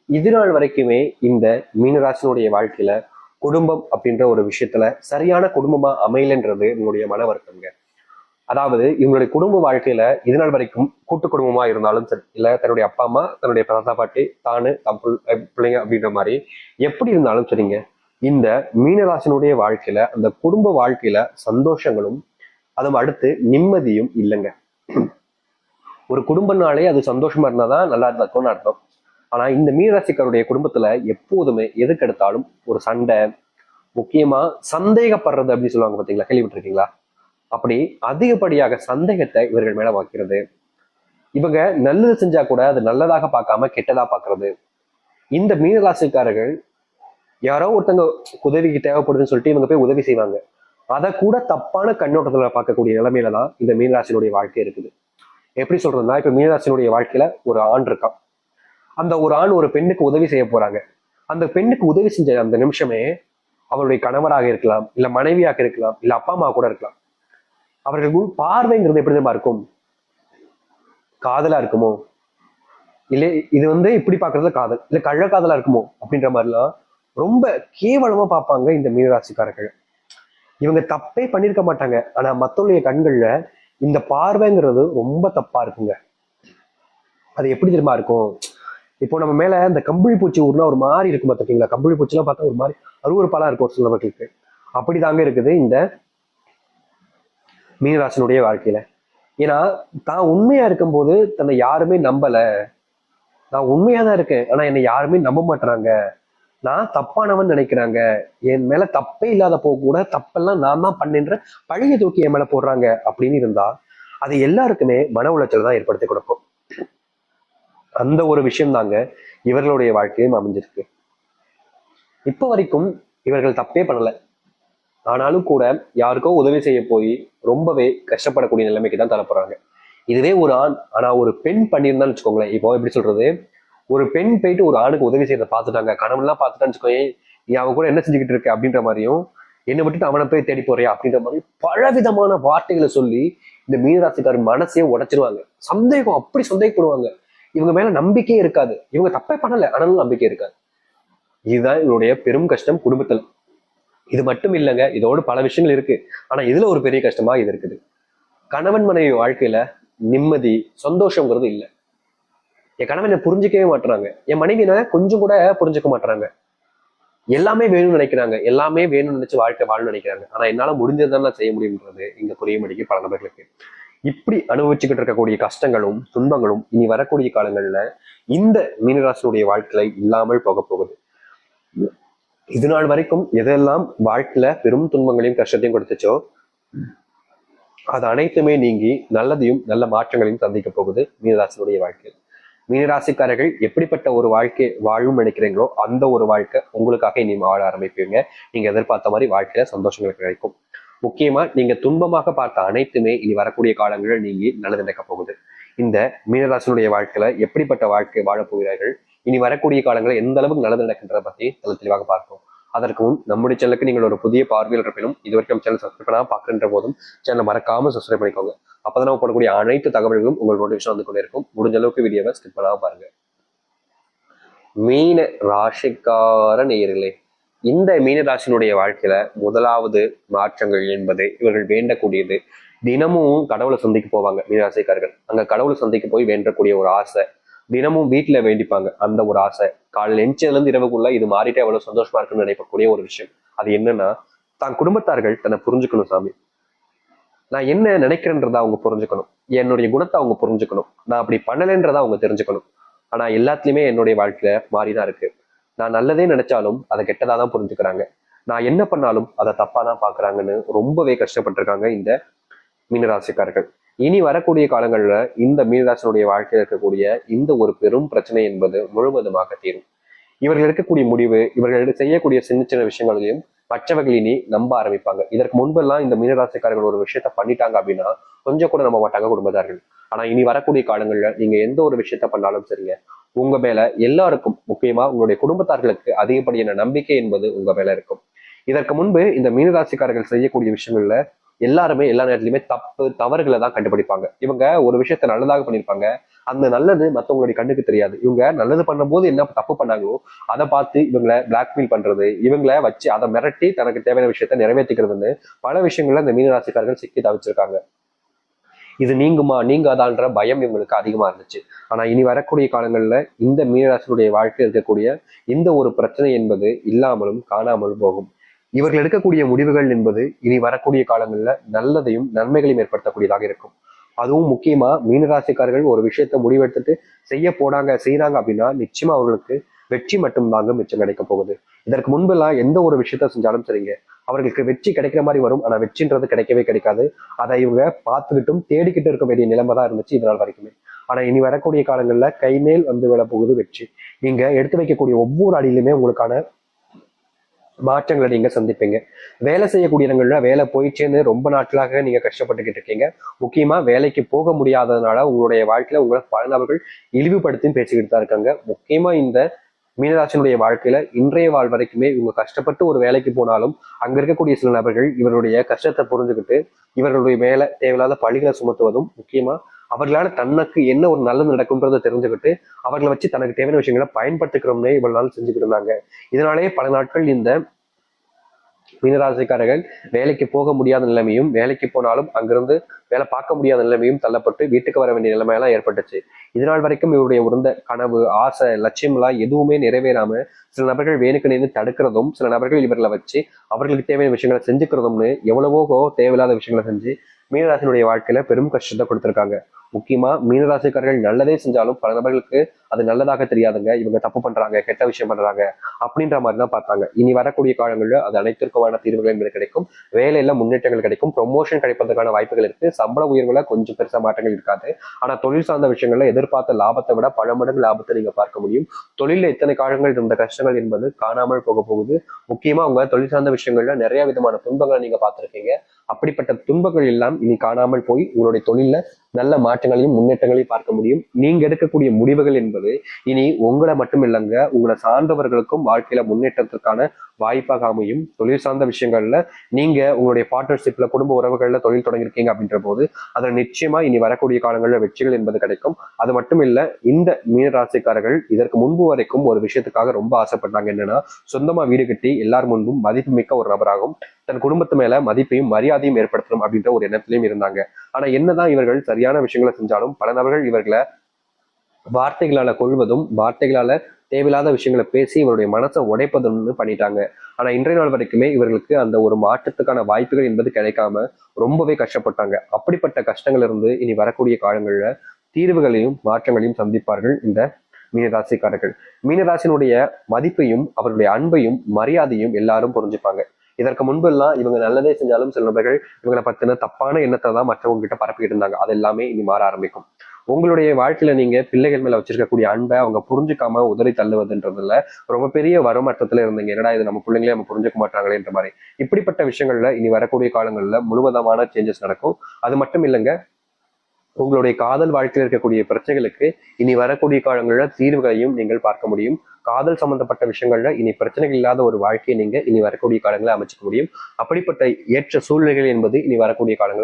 இது நாள் வரைக்குமே இந்த மீனராசினுடைய வாழ்க்கையில குடும்பம் அப்படின்ற ஒரு விஷயத்துல சரியான குடும்பமா அமையலன்றது உங்களுடைய மன வருத்தங்க. அதாவது இவங்களுடைய குடும்ப வாழ்க்கையில இது நாள் வரைக்கும் கூட்டு குடும்பமா இருந்தாலும் சரி, இல்ல தன்னுடைய அப்பா அம்மா, தன்னுடைய தாத்தா பாட்டி, தானு தம் பிள்ளைங்க அப்படின்ற மாதிரி எப்படி இருந்தாலும் சரிங்க, இந்த மீனராசினுடைய வாழ்க்கையில அந்த குடும்ப வாழ்க்கையில சந்தோஷங்களும் அதுவும் அடுத்து நிம்மதியும் இல்லைங்க. ஒரு குடும்பம்னாலே அது சந்தோஷமா இருந்தாதான் நல்லா இருக்கும்னு அர்த்தம். ஆனா இந்த மீனராசிக்காருடைய குடும்பத்துல எப்போதுமே எதுக்கு எடுத்தாலும் ஒரு சண்டை, முக்கியமா சந்தேகப்படுறது அப்படின்னு சொல்லுவாங்க பாத்தீங்களா, கேள்விப்பட்டிருக்கீங்களா? அப்படி அதிகப்படியாக சந்தேகத்தை இவர்கள் மேல வைக்கிறது. இவங்க நல்லது செஞ்சா கூட அது நல்லதாக பார்க்காம கெட்டதா பாக்குறது. இந்த மீனராசிக்காரர்கள் யாரோ ஒருத்தங்க உதவிக்கு தேவைப்படுதுன்னு சொல்லிட்டு இவங்க போய் உதவி செய்வாங்க. அதை கூட தப்பான கண்ணோட்டத்துல பார்க்கக்கூடிய நிலைமையில தான் இந்த மீனராசினுடைய வாழ்க்கை இருக்குது. எப்படி சொல்றதுன்னா, இப்ப மீனராசினுடைய வாழ்க்கையில ஒரு ஆண் இருக்கான். அந்த ஒரு ஆண் ஒரு பெண்ணுக்கு உதவி செய்ய போறாங்க. அந்த பெண்ணுக்கு உதவி செஞ்ச அந்த நிமிஷமே அவருடைய கணவராக இருக்கலாம், இல்ல மனைவியாக இருக்கலாம், இல்ல அப்பா அம்மா கூட இருக்கலாம். அவர்களுக்கு பார்வைங்கிறது எப்படி தெரியுமா இருக்கும்? காதலா இருக்குமோ, இல்லை இது இப்படி பாக்குறதுல காதல், இல்ல கள்ள காதலா இருக்குமோ அப்படின்ற மாதிரிலாம் ரொம்ப கேவலமா பார்ப்பாங்க இந்த மீனராசிக்காரர்கள். இவங்க தப்பே பண்ணிருக்க மாட்டாங்க, ஆனா மத்தவங்களுடைய கண்கள்ல இந்த பார்வைங்கிறது ரொம்ப தப்பா இருக்குங்க. அது எப்படி தெரியுமா இருக்கும்? இப்போ நம்ம மேல இந்த கம்பளி பூச்சி ஊர்னா ஒரு மாதிரி இருக்கும் பார்த்துருக்கீங்களா? கம்பளி பூச்சி எல்லாம் பார்த்தா ஒரு மாதிரி அருவருப்பாலாம் இருக்கும் ஒரு சில மக்களுக்கு. அப்படிதாங்க இருக்குது இந்த மீனராசினுடைய வாழ்க்கையில. ஏன்னா தான் உண்மையா இருக்கும்போது தன்னை யாருமே நம்பல. நான் உண்மையா தான் இருக்கேன், ஆனா என்னை யாருமே நம்ப மாட்டாங்க. நான் தப்பானவன் நினைக்கிறாங்க. என் மேல தப்பே இல்லாத போக கூட தப்பெல்லாம் நான் தான் பண்ணேன்ற பழைய தூக்கி என் மேல போடுறாங்க அப்படின்னு இருந்தா அது எல்லாருக்குமே மன உளைச்சல் தான் ஏற்படுத்தி கொடுக்கும். அந்த ஒரு விஷயம் தாங்க இவர்களுடைய வாழ்க்கையும் அமைஞ்சிருக்கு. இப்ப வரைக்கும் இவர்கள் தப்பே பண்ணல, ஆனாலும் கூட யாருக்கோ உதவி செய்ய போய் ரொம்பவே கஷ்டப்படக்கூடிய நிலைமைக்கு தான் தரப்படுறாங்க. இதுவே ஒரு ஆண், ஆனா ஒரு பெண் பண்ணியிருந்தான்னு வச்சுக்கோங்களேன். இப்போ எப்படி சொல்றது, ஒரு பெண் போயிட்டு ஒரு ஆணுக்கு உதவி செய்யறத பார்த்துட்டாங்க, கணவன்லாம் பார்த்துட்டான்னு வச்சுக்கோங்க, நீ அவன் கூட என்ன செஞ்சுக்கிட்டு இருக்க அப்படின்ற மாதிரியும், என்னை விட்டுட்டு அவனை போய் தேடி போறியா அப்படின்ற மாதிரி பலவிதமான வார்த்தைகளை சொல்லி இந்த மீனராசிக்காரர் மனசையே உடைச்சிருவாங்க. சந்தேகம், அப்படி சந்தேகப்படுவாங்க. இவங்க மேல நம்பிக்கையே இருக்காது. இவங்க தப்பே பண்ணல, ஆனாலும் நம்பிக்கை இருக்காது. இதுதான் இவருடைய பெரும் கஷ்டம் குடும்பத்துல. இது மட்டும் இல்லைங்க, இதோடு பல விஷயங்கள் இருக்கு. ஆனா இதுல ஒரு பெரிய கஷ்டமா இது இருக்குது. கணவன் மனைவி வாழ்க்கையில நிம்மதி சந்தோஷங்கிறது இல்லை. என் கணவன் என்ன புரிஞ்சுக்கவே மாட்டுறாங்க, என் மனைவினை கொஞ்சம் கூட புரிஞ்சுக்க மாட்டுறாங்க. எல்லாமே வேணும்னு நினைக்கிறாங்க, எல்லாமே வேணும்னு நினைச்சு வாழ்க்கை வாழணும்னு நினைக்கிறாங்க. ஆனா என்னால முடிஞ்சதுதான் நான் செய்ய முடியும்ன்றது இங்க புரிய மாட்டேங்குது பல நபர்களுக்கு. இப்படி அனுபவிச்சுக்கிட்டு இருக்கக்கூடிய கஷ்டங்களும் துன்பங்களும் இனி வரக்கூடிய காலங்கள்ல இந்த மீனராசினுடைய வாழ்க்கையில இல்லாமல் போக போகுது. இது நாள் வரைக்கும் எதெல்லாம் வாழ்க்கையில பெரும் துன்பங்களையும் கஷ்டத்தையும் கொடுத்துச்சோ அது அனைத்துமே நீங்கி நல்லதையும் நல்ல மாற்றங்களையும் சந்திக்க போகுது மீனராசினுடைய வாழ்க்கையில். மீனராசிக்காரர்கள் எப்படிப்பட்ட ஒரு வாழ்க்கை வாழும் நினைக்கிறீங்களோ அந்த ஒரு வாழ்க்கை உங்களுக்காக இனி வாழ ஆரம்பிப்பீங்க. நீங்க எதிர்பார்த்த மாதிரி வாழ்க்கையில சந்தோஷங்கள் கிடைக்கும். முக்கியமா நீங்க துன்பமாக பார்த்த அனைத்துமே இனி வரக்கூடிய காலங்களில் நீங்கி நல்லது நடக்க போகுது. இந்த மீனராசினுடைய வாழ்க்கையில எப்படிப்பட்ட வாழ்க்கை வாழப் போகிறார்கள், இனி வரக்கூடிய காலங்களில் எந்த அளவுக்கு நல்லது நடக்கின்றத பத்தி நல்ல தெளிவாக பார்ப்போம். அதற்கு முன் நம்முடைய சேனலுக்கு நீங்கள் ஒரு புதிய பார்வையில் இருப்பினும் இது வரைக்கும் சேனல் சப்ஸ்கிரைப் பண்ணாம பார்க்கின்ற போதும் சேனலை மறக்காம சப்ஸ்கிரைப் பண்ணிக்கோங்க. அப்பதான் நம்ம போடக்கூடிய அனைத்து தகவல்களும் உங்கள் நோட்டிஃபிகேஷன் வந்து கொண்டே இருக்கும். முடிஞ்ச அளவுக்கு வீடியோவை ஸ்கிப் பண்ணாம பாருங்க. மீன ராசிக்கார நேயர்களே, இந்த மீன ராசினுடைய வாழ்க்கையில முதலாவது மாற்றங்கள் என்பது இவர்கள் வேண்டக்கூடியது. தினமும் கடவுளை சந்திக்க போவாங்க மீனராசிக்காரர்கள். அங்க கடவுளை சந்திக்க போய் வேண்டக்கூடிய ஒரு ஆசை, தினமும் வீட்டுல வேண்டிப்பாங்க அந்த ஒரு ஆசை. காலையில் எஞ்சதுல இருந்து இரவுக்குள்ள இது மாறிட்டே அவ்வளவு சந்தோஷமா இருக்குன்னு நினைக்கக்கூடிய ஒரு விஷயம். அது என்னன்னா, தான் குடும்பத்தார்கள் தன்னை புரிஞ்சுக்கணும். சாமி, நான் என்ன நினைக்கிறேன்றதை அவங்க புரிஞ்சுக்கணும், என்னுடைய குணத்தை அவங்க புரிஞ்சுக்கணும், நான் அப்படி பண்ணலைன்றதை அவங்க தெரிஞ்சுக்கணும். ஆனா எல்லாத்துலயுமே என்னுடைய வாழ்க்கையில மாறிதான் இருக்கு. நான் நல்லதே நினைச்சாலும் அதை கெட்டதா தான் புரிஞ்சுக்கிறாங்க. நான் என்ன பண்ணாலும் அதை தப்பா தான் பாக்குறாங்கன்னு ரொம்பவே கஷ்டப்பட்டிருக்காங்க இந்த மீனராசிக்காரர்கள். இனி வரக்கூடிய காலங்கள்ல இந்த மீனராசினுடைய வாழ்க்கையில் இருக்கக்கூடிய இந்த ஒரு பெரும் பிரச்சனை என்பது முழுவதுமாக தீரும். இவர்கள் எடுக்கக்கூடிய முடிவு, இவர்கள் செய்யக்கூடிய சின்ன சின்ன விஷயங்களையும் மற்றவர்கள் இனி நம்ப ஆரம்பிப்பாங்க. இதற்கு முன்பெல்லாம் இந்த மீனராசிக்காரர்கள் ஒரு விஷயத்த பண்ணிட்டாங்க அப்படின்னா கொஞ்சம் கூட நம்ப மாட்டாங்க குடும்பத்தார்கள். ஆனா இனி வரக்கூடிய காலங்கள்ல நீங்க எந்த ஒரு விஷயத்த பண்ணாலும் சரிங்க, உங்க மேல எல்லாருக்கும், முக்கியமா உங்களுடைய குடும்பத்தார்களுக்கு அதிகப்படியான நம்பிக்கை என்பது உங்க மேல இருக்கும். இதற்கு முன்பு இந்த மீனராசிக்காரர்கள் செய்யக்கூடிய விஷயங்கள்ல எல்லாருமே எல்லா நேரத்திலுமே தப்பு தவறுகளை தான் கண்டுபிடிப்பாங்க. இவங்க ஒரு விஷயத்த நல்லதாக பண்ணியிருப்பாங்க, அந்த நல்லது மத்தவங்களுடைய கண்ணுக்கு தெரியாது. இவங்க நல்லது பண்ணும்போது என்ன தப்பு பண்ணாங்களோ அதை பார்த்து இவங்களை பிளாக்மெயில் பண்றது, இவங்களை வச்சு அதை மிரட்டி தனக்கு தேவையான விஷயத்த நிறைவேற்றிக்கிறதுன்னு பல விஷயங்கள்ல இந்த மீனராசிக்காரர்கள் சிக்கி தவிச்சிருக்காங்க. இது நீங்குமா நீங்காதான்ற பயம் இவங்களுக்கு அதிகமா இருந்துச்சு. ஆனா இனி வரக்கூடிய காலங்கள்ல இந்த மீனராசினுடைய வாழ்க்கையில் இருக்கக்கூடிய இந்த ஒரு பிரச்சனை என்பது இல்லாமலும் காணாமலும் போகும். இவர்கள் எடுக்கக்கூடிய முடிவுகள் என்பது இனி வரக்கூடிய காலங்கள்ல நல்லதையும் நன்மைகளையும் ஏற்படுத்தக்கூடியதாக இருக்கும். அதுவும் முக்கியமா மீனராசிக்காரர்கள் ஒரு விஷயத்த முடிவெடுத்துட்டு செய்யறாங்க அப்படின்னா நிச்சயமா அவர்களுக்கு வெற்றி மட்டும் தாங்க மிச்சம் கிடைக்க போகுது. இதற்கு முன்பெல்லாம் எந்த ஒரு விஷயத்த செஞ்சாலும் சரிங்க, அவர்களுக்கு வெற்றி கிடைக்கிற மாதிரி வரும், ஆனா வெற்றின்றது கிடைக்கவே கிடைக்காது. அதை இவங்க பார்த்துக்கிட்டும் தேடிக்கிட்டு இருக்க வேண்டிய நிலைமை தான் இருந்துச்சு இதனால் வரைக்குமே. ஆனா இனி வரக்கூடிய காலங்கள்ல கைமேல் வந்து விழ போகுது வெற்றி. நீங்க எடுத்து வைக்கக்கூடிய ஒவ்வொரு அடியிலுமே உங்களுக்கான மாற்றங்களை நீங்க சந்திப்பீங்க. வேலை செய்யக்கூடிய இடங்கள்ல வேலை போயிடுச்சேன்னு ரொம்ப நாட்களாக நீங்க கஷ்டப்பட்டுக்கிட்டு இருக்கீங்க. முக்கியமா வேலைக்கு போக முடியாததுனால உங்களுடைய வாழ்க்கையில உங்களை பல நபர்கள் இழிவுபடுத்தி பேசிக்கிட்டு தான் இருக்காங்க. முக்கியமா இந்த மீனராசினுடைய வாழ்க்கையில இன்றைய வாழ் வரைக்குமே இவங்க கஷ்டப்பட்டு ஒரு வேலைக்கு போனாலும் அங்க இருக்கக்கூடிய சில நபர்கள் இவருடைய கஷ்டத்தை புரிஞ்சுக்கிட்டு இவர்களுடைய மேல தேவையில்லாத பழிகளை சுமத்துவதும், முக்கியமா அவர்களால தனக்கு என்ன ஒரு நல்லது நடக்கும்ன்றதை தெரிஞ்சுக்கிட்டு அவர்களை வச்சு தனக்கு தேவையான விஷயங்களை பயன்படுத்திக்கிறோம்னே இவ்வளவு நாள் செஞ்சுக்கிட்டு இருந்தாங்க. இதனாலேயே பல நாட்கள் இந்த மீனராசிக்காரர்கள் வேலைக்கு போக முடியாத நிலைமையும், வேலைக்கு போனாலும் அங்கிருந்து வேலை பார்க்க முடியாத நிலைமையும் தள்ளப்பட்டு வீட்டுக்கு வர வேண்டிய நிலைமையெல்லாம் ஏற்பட்டுச்சு. இதனால் வரைக்கும் இவருடைய உருந்த கனவு, ஆசை, லட்சியம் எல்லாம் எதுவுமே நிறைவேறாம சில நபர்கள் வேணுக்கு நின்று தடுக்கிறதும், சில நபர்கள் இவர்களை வச்சு அவர்களுக்கு தேவையான விஷயங்களை செஞ்சுக்கிறதும்னு எவ்வளவோ தேவையில்லாத விஷயங்களை செஞ்சு மீனராசினுடைய வாழ்க்கையில பெரும் கஷ்டத்தை கொடுத்திருக்காங்க. முக்கியமா மீனராசிக்காரர்கள் நல்லதே செஞ்சாலும் பல நபர்களுக்கு அது நல்லதாக தெரியாதுங்க. இவங்க தப்பு பண்றாங்க, கெட்ட விஷயம் பண்றாங்க அப்படின்ற மாதிரி தான் பார்த்தாங்க. இனி வரக்கூடிய காலங்களில் அது அனைத்திற்குமான தீர்வுகள் என்பது கிடைக்கும். வேலையில முன்னேற்றங்கள் கிடைக்கும், ப்ரொமோஷன் கிடைப்பதற்கான வாய்ப்புகள் இருக்கு. சம்பள உயர்வுல கொஞ்சம் பெருசா மாற்றங்கள் இருக்காது. ஆனா தொழில் சார்ந்த விஷயங்கள்ல எதிர்பார்த்த லாபத்தை விட பல மடங்கு லாபத்தை நீங்க பார்க்க முடியும். தொழில எத்தனை காலங்கள் இருந்த கஷ்டங்கள் என்பது காணாமல் போக போகுது. முக்கியமா உங்க தொழில் சார்ந்த விஷயங்கள்ல நிறைய விதமான துன்பங்களை நீங்க பார்த்திருக்கீங்க. அப்படிப்பட்ட துன்பங்கள் எல்லாம் இனி காணாமல் போய் உங்களுடைய தொழில நல்ல மாற்றங்களையும் முன்னேற்றங்களையும் பார்க்க முடியும். நீங்க எடுக்கக்கூடிய முடிவுகள் என்பது இனி உங்களை மட்டும் இல்லைங்க, உங்களை சார்ந்தவர்களுக்கும் வாழ்க்கையில முன்னேற்றத்திற்கான வாய்ப்பாக அமையும். தொழில் சார்ந்த விஷயங்கள்ல நீங்க உங்களுடைய பார்ட்னர்ஷிப்ல குடும்ப உறவுகள்ல தொழில் தொடங்கியிருக்கீங்க அப்படின்ற போது அதில் நிச்சயமா இனி வரக்கூடிய காலங்களில் வெற்றிகள் என்பது கிடைக்கும். அது மட்டும் இல்ல, இந்த மீனராசிக்காரர்கள் இதற்கு முன்பு வரைக்கும் ஒரு விஷயத்துக்காக ரொம்ப ஆசைப்பட்டாங்க. என்னன்னா, சொந்தமா வீடு கட்டி எல்லார் முன்பும் மதிப்புமிக்க ஒரு நபராகவும் தன் குடும்பத்து மேல மதிப்பையும் மரியாதையும் ஏற்படுத்தணும் அப்படின்ற ஒரு எண்ணத்திலையும் இருந்தாங்க. ஆனா என்னதான் இவர்கள் சரியான விஷயங்களை செஞ்சாலும் பல நபர்கள் இவர்களை வார்த்தைகளால கொள்வதும், வார்த்தைகளால தேவையில்லாத விஷயங்களை பேசி இவருடைய மனசை உடைப்பதும்னு பண்ணிட்டாங்க. ஆனா இன்றைய நாள் வரைக்குமே இவர்களுக்கு அந்த ஒரு மாற்றத்துக்கான வாய்ப்புகள் என்பது கிடைக்காம ரொம்பவே கஷ்டப்பட்டாங்க. அப்படிப்பட்ட கஷ்டங்கள் இருந்து இனி வரக்கூடிய காலங்கள்ல தீர்வுகளையும் மாற்றங்களையும் சந்திப்பார்கள் இந்த மீனராசிக்காரர்கள். மீனராசினுடைய மதிப்பையும் அவருடைய அன்பையும் மரியாதையும் எல்லாரும் புரிஞ்சுப்பாங்க. இதற்கு முன்பு எல்லாம் இவங்க நல்லதே செஞ்சாலும் சில நபர்கள் இவங்களை பத்தின தப்பான எண்ணத்தை தான் மற்றவங்க கிட்ட பரப்பிட்டு இருந்தாங்க. அது எல்லாமே இனி மாற ஆரம்பிக்கும். உங்களுடைய வாழ்க்கையில நீங்க பிள்ளைகள் மேல வச்சிருக்கக்கூடிய அன்பை அவங்க புரிஞ்சுக்காம உதறி தள்ளுவதுன்றதுல ரொம்ப பெரிய வருமாற்றத்துல இருந்தீங்க. என்னடா இது நம்ம பிள்ளைங்களே நம்ம புரிஞ்சுக்க மாட்டாங்களேன்ற மாதிரி. இப்படிப்பட்ட விஷயங்கள்ல இனி வரக்கூடிய காலங்கள்ல முழுவதமான சேஞ்சஸ் நடக்கும். அது மட்டும் இல்லைங்க, உங்களுடைய காதல் வாழ்க்கையில் இருக்கக்கூடிய பிரச்சனைகளுக்கு இனி வரக்கூடிய காலங்களில் தீர்வுகளையும் நீங்கள் பார்க்க முடியும். காதல் சம்பந்தப்பட்ட விஷயங்கள்ல இனி பிரச்சனைகள் இல்லாத ஒரு வாழ்க்கையை நீங்க இனி வரக்கூடிய காலங்களில் அமைச்சுக்க முடியும். அப்படிப்பட்ட ஏற்ற சூழ்நிலைகள் என்பது இனி வரக்கூடிய காலங்களில்